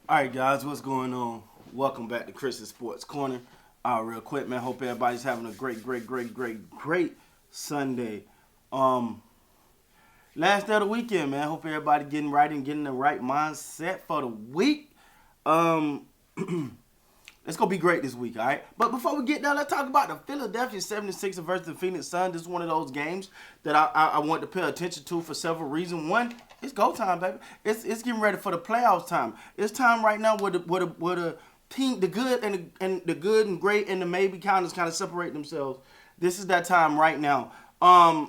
All right, guys, what's going on? Welcome back to Chris's Sports Corner. Real quick, man. Hope everybody's having a great Sunday. Um, Last day of the weekend, man. Hope everybody getting right and getting the right mindset for the week. Um, it's gonna be great this week, all right. But before we get there, let's talk about the Philadelphia 76ers versus the Phoenix Suns. This is one of those games that I want to pay attention to for several reasons. One, it's go time, baby. It's getting ready for the playoffs time. It's time right now where the team, the good and the good and great and the maybe counters kind of separate themselves. This is that time right now.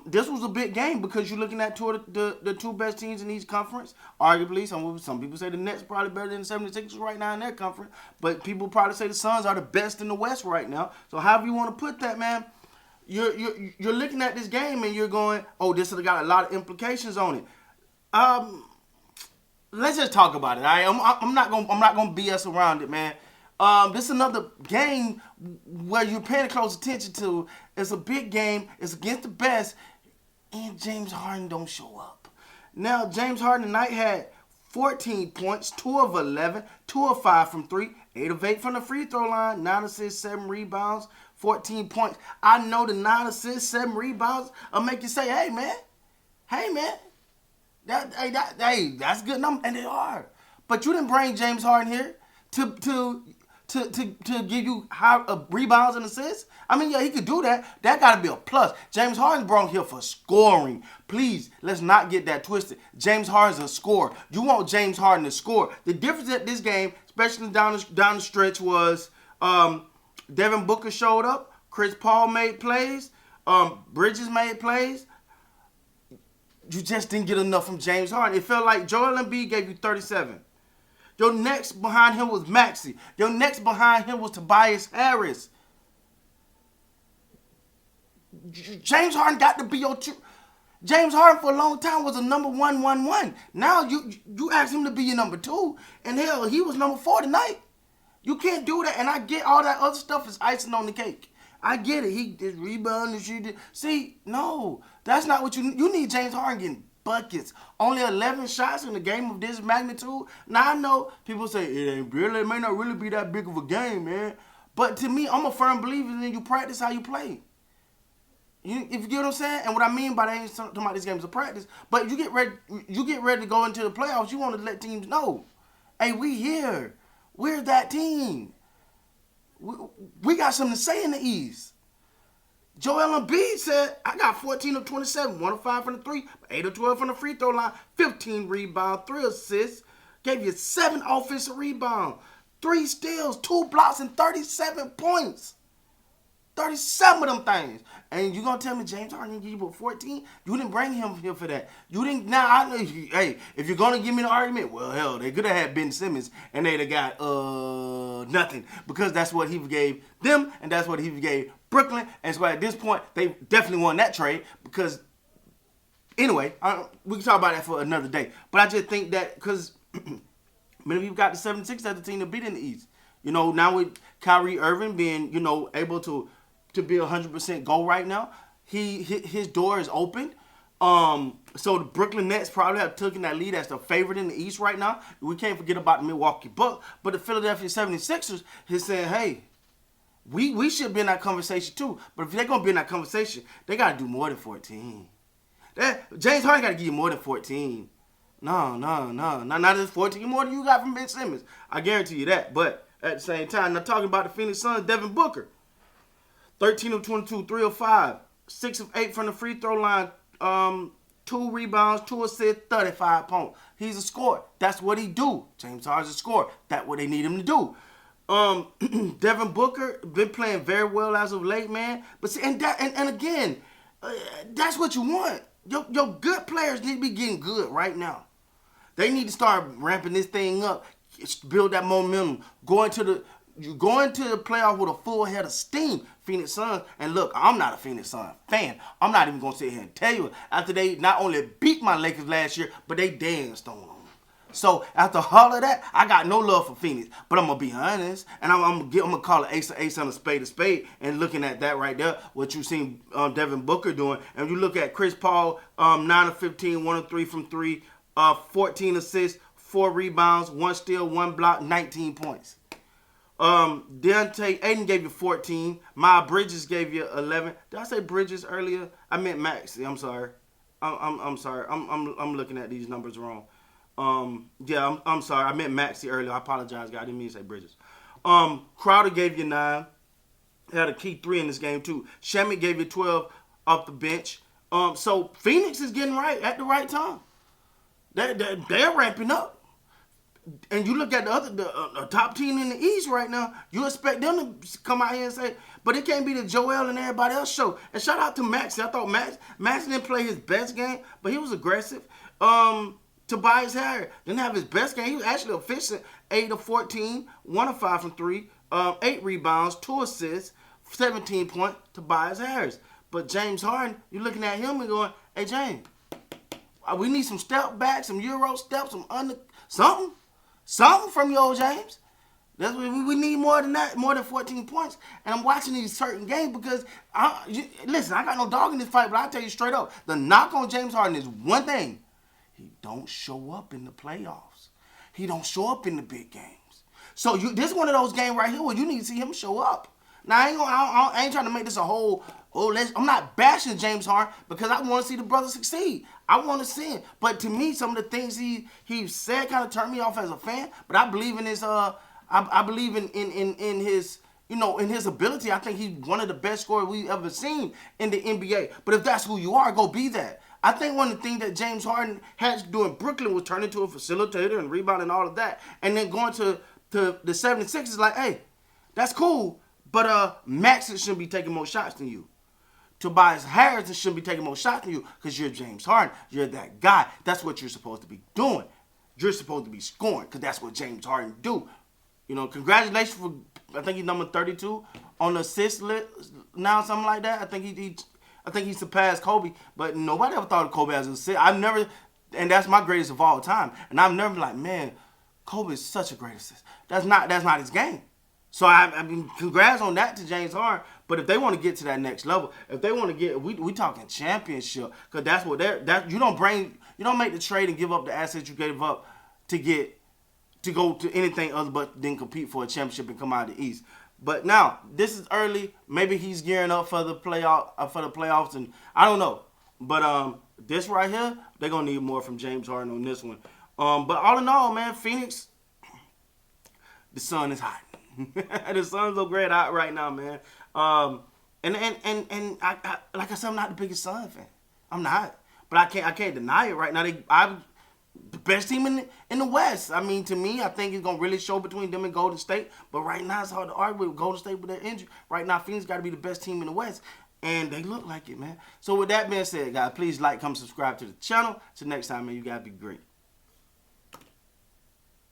This was a big game because you're looking at two of the two best teams in each conference. Arguably, some people say the Nets are probably better than the 76ers right now in their conference, but people probably say the Suns are the best in the West right now. So however you want to put that, man, you're looking at this game and you're going, oh, this has got a lot of implications on it. Um, let's just talk about it. All right? I'm not gonna BS around it, man. This is another game where you're paying close attention to. It's a big game. It's against the best, and James Harden don't show up. Now, James Harden tonight had 14 points, 2 of 11, 2 of 5 from 3, 8 of 8 from the free throw line, 9 assists, 7 rebounds, 14 points. I know the 9 assists, 7 rebounds will make you say, hey, man, that's good number, and they are. But you didn't bring James Harden here to give you high rebounds and assists. I mean, yeah, he could do that. That got to be a plus. James Harden brought here for scoring. Please, let's not get that twisted. James Harden's a scorer. You want James Harden to score. The difference at this game, especially down the stretch, was Devin Booker showed up. Chris Paul made plays. Bridges made plays. You just didn't get enough from James Harden. It felt like Joel Embiid gave you 37. Your next behind him was Maxey. Your next behind him was Tobias Harris. James Harden got to be your true. James Harden for a long time was a number 1-1-1. Now you ask him to be your number 2, and hell, he was number 4 tonight. You can't do that, and I get all that other stuff is icing on the cake. I get it. He did rebound and she did. See, no, that's not what you need. James Harden getting buckets. Only 11 shots in a game of this magnitude. Now I know people say it may not really be that big of a game, man. But to me, I'm a firm believer in you practice how you play. If you get what I'm saying, and what I mean by that, I ain't talking about this game as a practice. But you get ready to go into the playoffs. You want to let teams know, hey, we here. We're that team. We got something to say in the East. Joel Embiid said, I got 14 of 27, 1 of 5 from the 3, 8 of 12 from the free throw line, 15 rebounds, 3 assists, gave you 7 offensive rebounds, 3 steals, 2 blocks, and 37 points. 37 of them things. And you gonna tell me James Harden didn't give you 14? You didn't bring him here for that. You didn't. Now I know. Hey, if you're gonna give me the argument, well, hell, they could have had Ben Simmons and they'd have got nothing, because that's what he gave them and that's what he gave Brooklyn. And so at this point, they definitely won that trade because. Anyway, we can talk about that for another day. But I just think that because many people got the 76 as the team to beat in the East. You know, now with Kyrie Irving being, able to be 100% go right now, his door is open. So the Brooklyn Nets probably have taken that lead as the favorite in the East right now. We can't forget about the Milwaukee Bucks, but the Philadelphia 76ers is saying, hey, we should be in that conversation too. But if they're gonna be in that conversation, they gotta do more than 14. James Harden gotta give you more than 14. No, not just 14 more than you got from Ben Simmons. I guarantee you that. But at the same time, now talking about the Phoenix Suns, Devin Booker. 13 of 22, 3 of 5, 6 of 8 from the free throw line, 2 rebounds, 2 assists, 35 points. He's a scorer. That's what he do. James Harden's a scorer. That's what they need him to do. Devin Booker been playing very well as of late, man. But see, and again, that's what you want. Your good players need to be getting good right now. They need to start ramping this thing up, build that momentum, go into the playoff with a full head of steam, Phoenix Suns. And look, I'm not a Phoenix Suns fan. I'm not even going to sit here and tell you after they not only beat my Lakers last year, but they danced on them. So after all of that, I got no love for Phoenix. But I'm going to be honest, and I'm going to call it ace on a spade. And looking at that right there, what you seen Devin Booker doing, and you look at Chris Paul, 9 of 15, 1 of 3 from 3, 14 assists, 4 rebounds, 1 steal, 1 block, 19 points. Aiden gave you 14. Miles Bridges gave you 11. Did I say Bridges earlier? I meant Maxey. I'm sorry. I'm sorry. I'm looking at these numbers wrong. Yeah, I'm sorry. I meant Maxey earlier. I apologize, guys. I didn't mean to say Bridges. Crowder gave you 9. He had a key 3 in this game too. Shamet gave you 12 off the bench. So Phoenix is getting right at the right time. They're ramping up. And you look at the top team in the East right now, you expect them to come out here and say, but it can't be the Joel and everybody else show. And shout out to Maxey. I thought Max didn't play his best game, but he was aggressive. Tobias Harris didn't have his best game. He was actually efficient. 8 of 14, 1 of 5 from 3, 8 rebounds, 2 assists, 17 points. Tobias Harris. But James Harden, you're looking at him and going, hey, James, we need some step back, some Euro steps, something from you, old James. That's what we need more than that, more than 14 points. And I'm watching these certain games because, listen, I got no dog in this fight, but I'll tell you straight up, the knock on James Harden is one thing. He don't show up in the playoffs. He don't show up in the big games. So this is one of those games right here where you need to see him show up. Now, I ain't trying to make this a whole, I'm not bashing James Harden because I want to see the brother succeed. I want to see him. But to me, some of the things he said kind of turned me off as a fan. But I believe in his, I believe in his, in his ability. I think he's one of the best scorers we've ever seen in the NBA. But if that's who you are, go be that. I think one of the things that James Harden had to do in Brooklyn was turn into a facilitator and rebound and all of that. And then going to the 76ers like, hey, that's cool. But Max shouldn't be taking more shots than you. Tobias Harris shouldn't be taking more shots than you because you're James Harden. You're that guy. That's what you're supposed to be doing. You're supposed to be scoring because that's what James Harden do. Congratulations for, I think he's number 32 on the assist list now, something like that. I think he surpassed Kobe, but nobody ever thought of Kobe as an assist. And that's my greatest of all time. And I've never been like, man, Kobe is such a great assist. That's not his game. So I mean, congrats on that to James Harden. But if they want to get to that next level, if they want to get, we talking championship, because that's what you don't make the trade and give up the assets you gave up to go to anything other but then compete for a championship and come out of the East. But now this is early. Maybe he's gearing up for the playoffs, and I don't know. But this right here, they're gonna need more from James Harden on this one. But all in all, man, Phoenix, the sun is hot. The Suns look great out right now, man. And I like I said, I'm not the biggest Sun fan. I'm not, but I can't deny it right now. I'm the best team in the West. I mean, to me, I think it's gonna really show between them and Golden State. But right now, it's hard to argue with Golden State with their injury. Right now, Phoenix got to be the best team in the West, and they look like it, man. So with that being said, guys, please like, comment, subscribe to the channel. Till next time, man, you guys be great.